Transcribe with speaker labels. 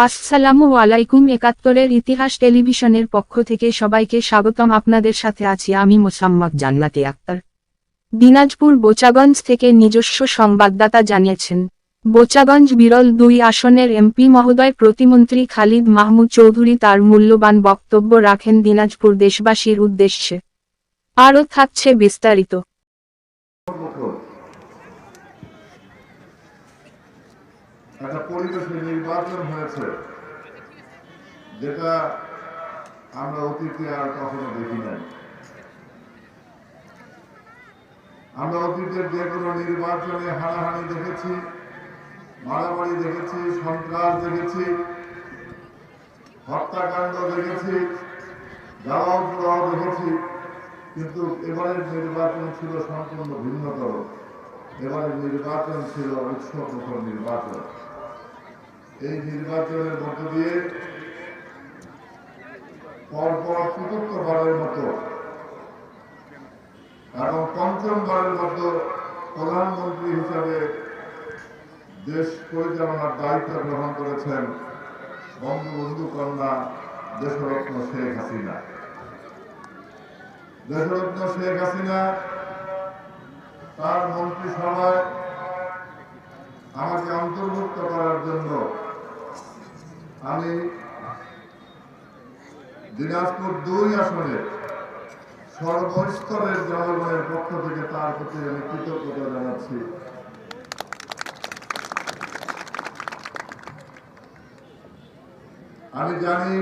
Speaker 1: আসসালামু আলাইকুম। ৭১-এর ইতিহাস টেলিভিশনের পক্ষ থেকে সবাইকে স্বাগতম। আপনাদের সাথে আছি আমি মোসাম্মদ জান্নাতি আক্তার। দিনাজপুর বোচাগঞ্জ থেকে নিজস্ব সংবাদদাতা জানিয়েছেন, বোচাগঞ্জ বিরল ২ আসনের এমপি মহোদয় প্রতিমন্ত্রী খালিদ মাহমুদ চৌধুরী তার মূল্যবান বক্তব্য রাখেন দিনাজপুর দেশবাসীর উদ্দেশ্যে। আরও থাকছে বিস্তারিত।
Speaker 2: একটা পরিবেশে নির্বাচন হয়েছে যেটা আমরা অতীতে আর কখনো দেখি নাই। আমরা অতীতের যে কোনো নির্বাচনে হানাহানি দেখেছি, মারামারি দেখেছি, সন্ত্রাস দেখেছি, হত্যাকাণ্ড দেখেছি, জ্বালাও পোড়াও দেখেছি, কিন্তু এবারের নির্বাচন ছিল সম্পূর্ণ ভিন্নতর। এবারের নির্বাচন ছিল উৎসবমুখর নির্বাচন। এই নির্বাচনের মধ্য দিয়ে পরপর চতুর্থবারের মতো এবং পঞ্চমবারের মতো প্রধানমন্ত্রী হিসাবে দেশ পরিচালনার দায়িত্ব গ্রহণ করেছেন বঙ্গবন্ধু কন্যা দেশরত্ন শেখ হাসিনা। দেশরত্ন শেখ হাসিনা তার মন্ত্রিসভায় আমাকে অন্তর্ভুক্ত করার জন্য আমি দিনাজপুর ২ আসনে সর্বস্তরের জনগণের পক্ষ থেকে তার প্রতি আমি কৃতজ্ঞতা জানাচ্ছি। আমি জানি